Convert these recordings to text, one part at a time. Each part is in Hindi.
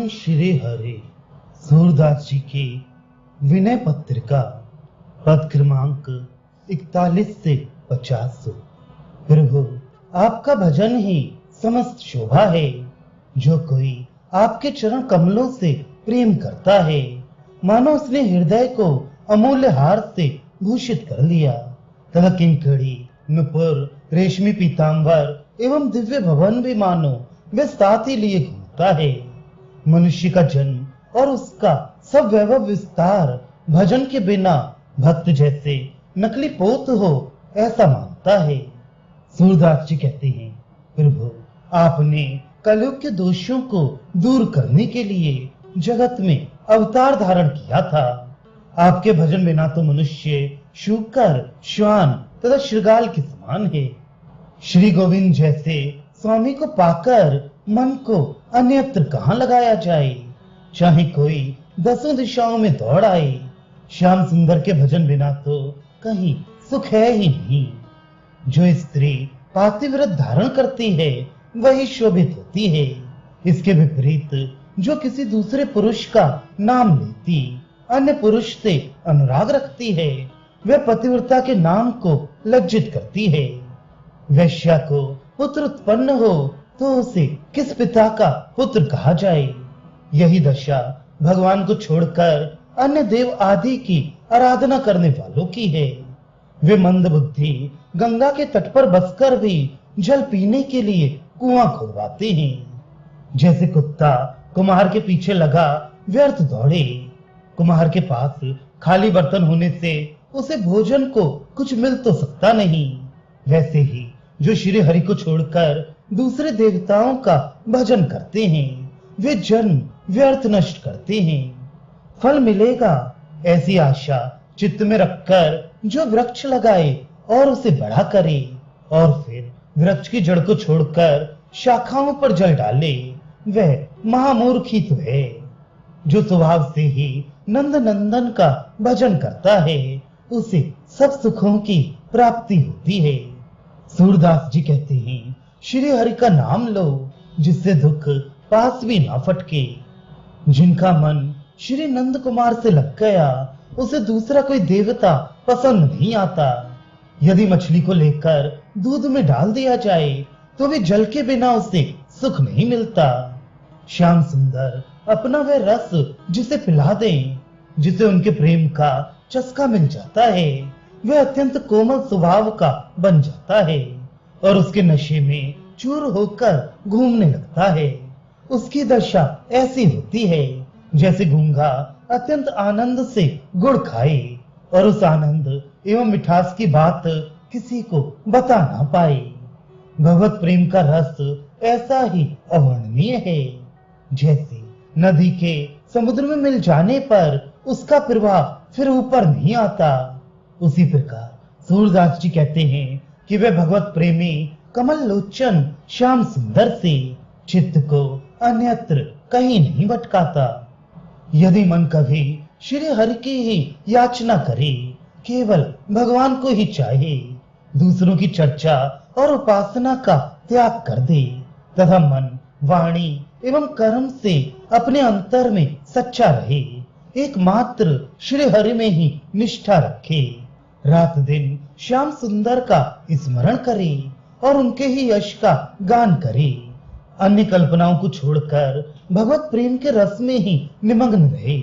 ओम श्री हरि। सूरदास जी की विनय पत्रिका, पद क्रमांक 41 से 50। प्रभु, आपका भजन ही समस्त शोभा है। जो कोई आपके चरण कमलों से प्रेम करता है, मानो उसने हृदय को अमूल्य हार से भूषित कर लिया। तथा किंकड़ी, नुपुर, रेशमी पीतांबर एवं दिव्य भवन भी मानो वे साथ ही लिए घूमता है। मनुष्य का जन्म और उसका सब वैभव विस्तार भजन के बिना भक्त जैसे नकली पोत हो ऐसा मानता है। सूरदास जी कहते हैं, प्रभु, आपने कलयुग के दोषों को दूर करने के लिए जगत में अवतार धारण किया था। आपके भजन बिना तो मनुष्य शूकर, श्वान तथा श्रृगाल के समान है। श्री गोविंद जैसे स्वामी को पाकर मन को अन्यत्र कहां लगाया जाए, चाहे कोई 10 दिशाओं में दौड़ आए। श्याम सुंदर के भजन बिना तो कहीं सुख है ही नहीं। जो स्त्री पातिव्रत धारण करती है वही शोभित होती है। इसके विपरीत जो किसी दूसरे पुरुष का नाम लेती, अन्य पुरुष से अनुराग रखती है, वह पतिव्रता के नाम को लज्जित करती है। वैश्या को पुत्र उत्पन्न हो तो उसे किस पिता का पुत्र कहा जाए। यही दशा भगवान को छोड़कर अन्य देव आदि की आराधना करने वालों की है। वे मंद बुद्धि गंगा के तट पर बसकर भी जल पीने के लिए कुआं खुदवाते हैं। जैसे कुत्ता कुम्हार के पीछे लगा व्यर्थ दौड़े। कुम्हार के पास खाली बर्तन होने से उसे भोजन को कुछ मिल तो सकता नहीं, वैसे ही जो श्री हरि को छोड़कर दूसरे देवताओं का भजन करते हैं, वे जन्म व्यर्थ नष्ट करते हैं। फल मिलेगा ऐसी आशा चित्त में रखकर जो वृक्ष लगाए और उसे बड़ा करे, और फिर वृक्ष की जड़ को छोड़कर शाखाओं पर जल डाले, वह महामूर्ख ही तो है। जो स्वभाव से ही नंद नंदन का भजन करता है, उसे सब सुखों की प्राप्ति होती है। सूरदास जी कहते हैं, श्री हरि का नाम लो जिससे दुख पास भी ना फटके। जिनका मन श्री नंद कुमार से लग गया, उसे दूसरा कोई देवता पसंद नहीं आता। यदि मछली को लेकर दूध में डाल दिया जाए तो भी जल के बिना उसे सुख नहीं मिलता। श्याम सुंदर अपना वह रस जिसे पिला दें, जिसे उनके प्रेम का चस्का मिल जाता है, वह अत्यंत कोमल स्वभाव का बन जाता है और उसके नशे में चूर होकर घूमने लगता है। उसकी दशा ऐसी होती है जैसे गूंगा अत्यंत आनंद से गुड़ खाए और उस आनंद एवं मिठास की बात किसी को बता ना पाए। भगवत प्रेम का रस ऐसा ही अवर्णनीय है। जैसे नदी के समुद्र में मिल जाने पर उसका प्रवाह फिर ऊपर नहीं आता, उसी प्रकार सूरदास जी कहते हैं कि वे भगवत प्रेमी कमल लोचन श्याम सुंदर से चित्त को अन्यत्र कहीं नहीं भटकाता। यदि मन कभी श्री हरि की ही याचना करे, केवल भगवान को ही चाहे, दूसरों की चर्चा और उपासना का त्याग कर दे तथा मन, वाणी एवं कर्म से अपने अंतर में सच्चा रहे, एकमात्र श्री हरि में ही निष्ठा रखे, रात दिन श्याम सुंदर का स्मरण करे और उनके ही यश का गान करे, अन्य कल्पनाओं को छोड़कर भगवत प्रेम के रस में ही निमग्न रहे,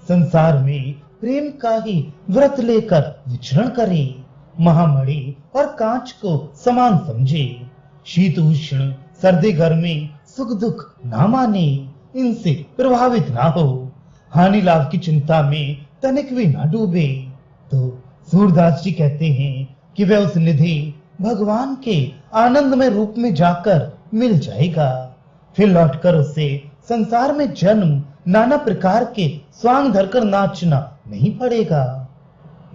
संसार में प्रेम का ही व्रत लेकर विचरण करे, महामणि और कांच को समान समझे, शीत उष्ण सर्दी गर्मी सुख दुख ना माने, इनसे प्रभावित ना हो, हानि लाभ की चिंता में तनिक भी ना डूबे। तो सूरदास जी कहते हैं कि वह उस निधि भगवान के आनंदमय रूप में जाकर मिल जाएगा। फिर लौटकर उसे संसार में जन्म नाना प्रकार के स्वांग धरकर नाचना नहीं पड़ेगा।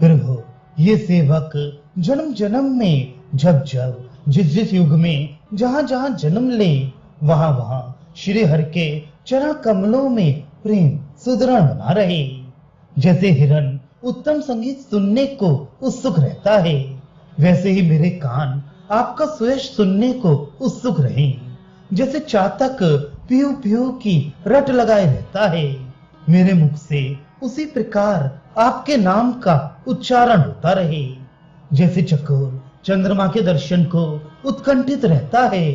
प्रभु, ये सेवक जन्म जन्म में जब जब जिस जिस युग में जहां जहां जन्म ले, वहां वहां श्री हरि के चरण कमलों में प्रेम सुदृढ़ बना रहे। जैसे हिरन उत्तम संगीत सुनने को उत्सुक रहता है, वैसे ही मेरे कान आपका सुयश सुनने को उत्सुक रहे। जैसे चातक पीऊ पीऊ की रट लगाए रहता है। मेरे मुख से उसी प्रकार आपके नाम का उच्चारण होता रहे, जैसे चकोर चंद्रमा के दर्शन को उत्कंठित रहता है।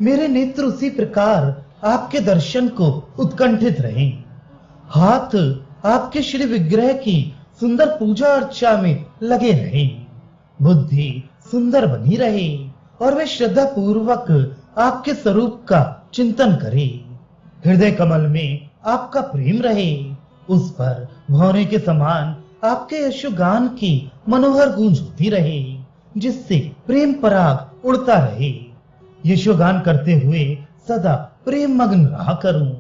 मेरे नेत्र उसी प्रकार आपके दर्शन को उत्कंठित रहे। हाथ आपके श्री विग्रह की सुंदर पूजा अर्चा में लगे रहे। बुद्धि सुंदर बनी रहे और वे श्रद्धा पूर्वक आपके स्वरूप का चिंतन करे। हृदय कमल में आपका प्रेम रहे, उस पर भौरे के समान आपके यशोगान की मनोहर गूंज होती रहे, जिससे प्रेम पराग उड़ता रहे। यशोगान करते हुए सदा प्रेम मग्न रहा करूं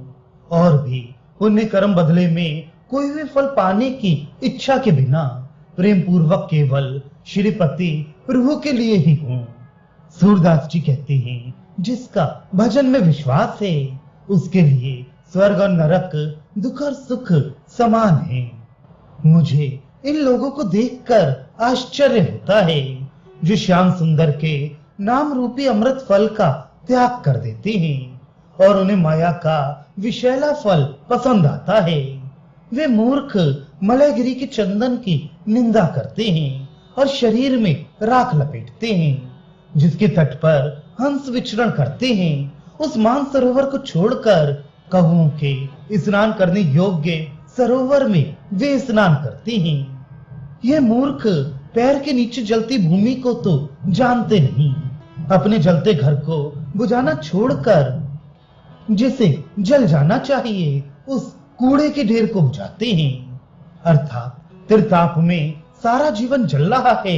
और भी पुण्य कर्म बदले में कोई भी फल पाने की इच्छा के बिना प्रेम पूर्वक केवल श्रीपति प्रभु के लिए ही हूं। सूरदास जी कहते हैं, जिसका भजन में विश्वास है उसके लिए स्वर्ग और नरक, दुख और सुख समान है। मुझे इन लोगों को देखकर आश्चर्य होता है जो श्याम सुंदर के नाम रूपी अमृत फल का त्याग कर देते हैं और उन्हें माया का विषैला फल पसंद आता है। वे मूर्ख मलयगिरी के चंदन की निंदा करते हैं और शरीर में राख लपेटते हैं। जिसके तट पर हंस विचरण करते हैं, उस मानसरोवर को छोड़कर कहुओं के स्नान करने योग्य सरोवर में वे स्नान करते हैं। ये मूर्ख पैर के नीचे जलती भूमि को तो जानते नहीं, अपने जलते घर को बुझाना छोड़कर जिसे जल जाना चाहिए उस कूड़े के ढेर को बुझाते हैं। अर्थात त्रिताप में सारा जीवन जल रहा है,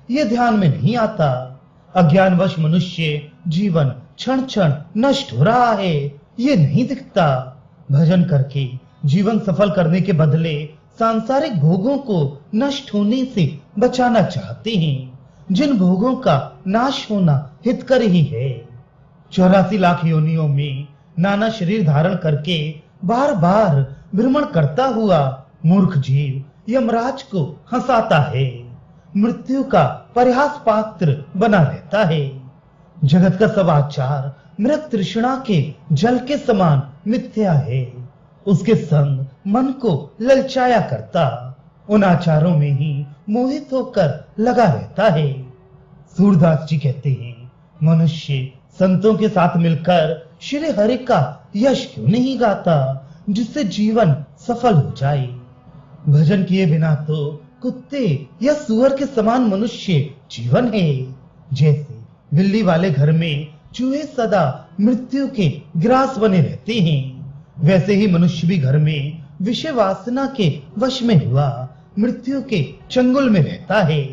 ये ध्यान में नहीं आता। अज्ञानवश मनुष्य जीवन क्षण क्षण नष्ट हो रहा है, ये नहीं दिखता। भजन करके जीवन सफल करने के बदले सांसारिक भोगों को नष्ट होने से बचाना चाहते हैं, जिन भोगों का नाश होना हितकर ही है। 84 लाख योनियों में नाना शरीर धारण करके बार बार भ्रमण करता हुआ मूर्ख जीव यमराज को हंसाता है, मृत्यु का परिहास पात्र बना रहता है। जगत का सब आचार मृत तृष्णा के जल के समान मिथ्या है, उसके संग मन को ललचाया करता उन आचारों में ही मोहित होकर लगा रहता है। सूरदास जी कहते हैं, मनुष्य संतों के साथ मिलकर श्री हरि का यश क्यों नहीं गाता, जिससे जीवन सफल हो जाए। भजन किए बिना तो कुत्ते या सुअर के समान मनुष्य जीवन है। जैसे बिल्ली वाले घर में चूहे सदा मृत्यु के ग्रास बने रहते हैं, वैसे ही मनुष्य भी घर में विषय वासना के वश में हुआ मृत्यु के चंगुल में रहता है।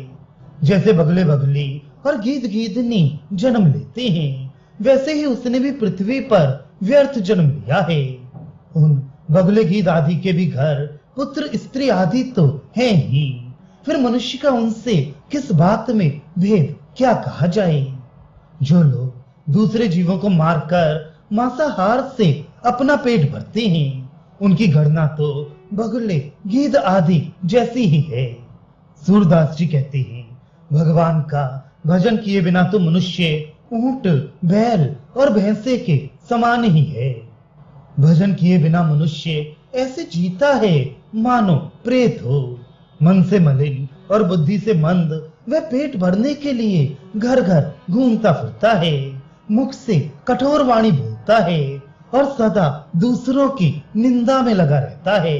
जैसे बगले बगली और गीद गीदनी जन्म लेते हैं, वैसे ही उसने भी पृथ्वी पर व्यर्थ जन्म लिया है। उन बगले गीद आदि के भी घर पुत्र स्त्री आदि तो है ही, फिर मनुष्य का उनसे किस बात में भेद क्या कहा जाए। जो लोग दूसरे जीवों को मारकर मांसाहार से अपना पेट भरते हैं, उनकी गणना तो बगले गीद आदि जैसी ही है। सूरदास जी कहते हैं, भगवान का भजन किए बिना तो मनुष्य ऊंट, बैल और भैंसे के समान ही है। भजन किए बिना मनुष्य ऐसे जीता है मानो प्रेत हो। मन से मलिन और बुद्धि से मंद वह पेट भरने के लिए घर घर घूमता फिरता है, मुख से कठोर वाणी बोलता है और सदा दूसरों की निंदा में लगा रहता है।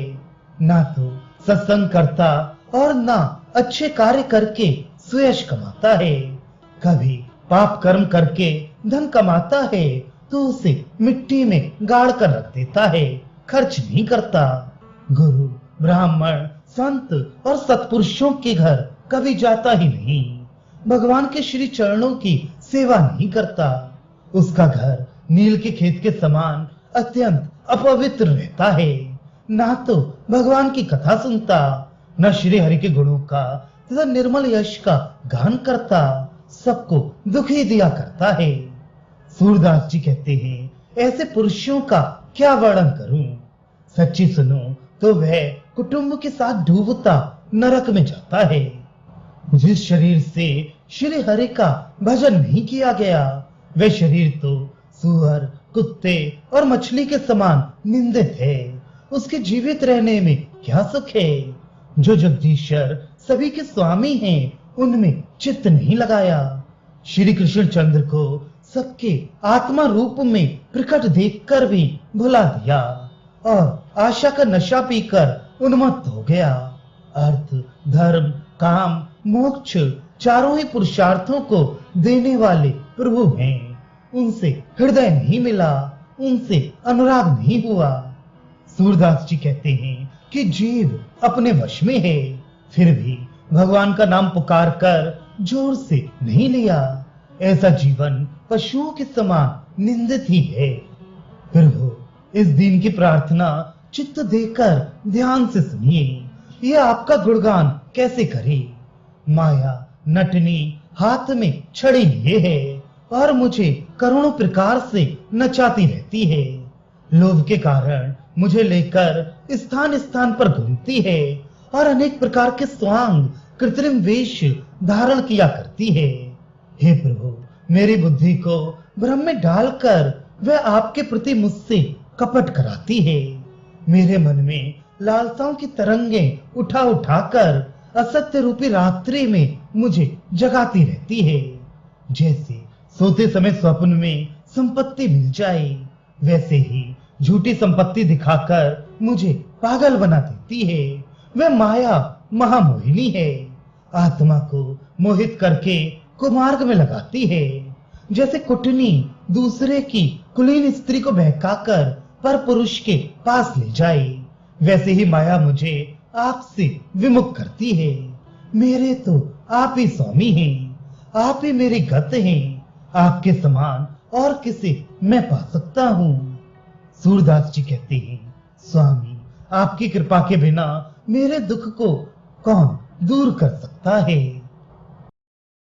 ना तो सत्संग करता और ना अच्छे कार्य करके सुयश कमाता है। कभी पाप कर्म करके धन कमाता है तो उसे मिट्टी में गाड़ कर रख देता है, खर्च नहीं करता। गुरु, ब्राह्मण, संत और सत्पुरुषों के घर कभी जाता ही नहीं, भगवान के श्री चरणों की सेवा नहीं करता। उसका घर नील के खेत के समान अत्यंत अपवित्र रहता है। ना तो भगवान की कथा सुनता, न श्री हरि के गुणों का तथा निर्मल यश का गान करता, सबको दुखी दिया करता है। सूरदास जी कहते हैं, ऐसे पुरुषों का क्या वर्णन करूं। सच्ची सुनो तो वह कुटुंब के साथ डूबता नरक में जाता है। जिस शरीर से श्री हरि का भजन नहीं किया गया, वह शरीर तो सुअर, कुत्ते और मछली के समान निंदित है। उसके जीवित रहने में क्या सुख है। जो जगदीश्वर सभी के स्वामी हैं, उनमें चित्त नहीं लगाया। श्री कृष्ण चंद्र को सबके आत्मा रूप में प्रकट देखकर भी भुला दिया और आशा का नशा पीकर उन्मत्त हो गया। अर्थ, धर्म, काम, मोक्ष चारों ही पुरुषार्थों को देने वाले प्रभु हैं। उनसे हृदय नहीं मिला, उनसे अनुराग नहीं हुआ। सूरदास जी कहते हैं कि जीव अपने वश में है, फिर भी भगवान का नाम पुकार कर जोर से नहीं लिया। ऐसा जीवन पशुओं के समान निंदित ही है। प्रभु, इस दिन की प्रार्थना चित्त देकर ध्यान से सुनिए। ये आपका गुणगान कैसे करे। माया नटनी हाथ में छड़ी लिए है और मुझे करोड़ों प्रकार से नचाती रहती है। लोभ के कारण मुझे लेकर स्थान स्थान पर घूमती है और अनेक प्रकार के स्वांग कृत्रिम वेश धारण किया करती है। हे प्रभु, मेरी बुद्धि को भ्रम में डालकर वह आपके प्रति मुझसे कपट कराती है। मेरे मन में लालसाओं की तरंगें उठा उठाकर असत्य रूपी रात्रि में मुझे जगाती रहती है। जैसे सोते समय स्वप्न में संपत्ति मिल जाए, वैसे ही झूठी संपत्ति दिखाकर मुझे पागल बना देती है। वह माया महामोहिनी है, आत्मा को मोहित करके कुमार्ग में लगाती है। जैसे कुटनी दूसरे की कुलीन स्त्री को बहकाकर पर पुरुष के पास ले जाए, वैसे ही माया मुझे आपसे विमुख करती है। मेरे तो आप ही स्वामी हैं, आप ही मेरी गत हैं। आपके समान और किसे मैं पा सकता हूँ। सूरदास जी कहते हैं, स्वामी, आपकी कृपा के बिना मेरे दुख को कौन दूर कर सकता है।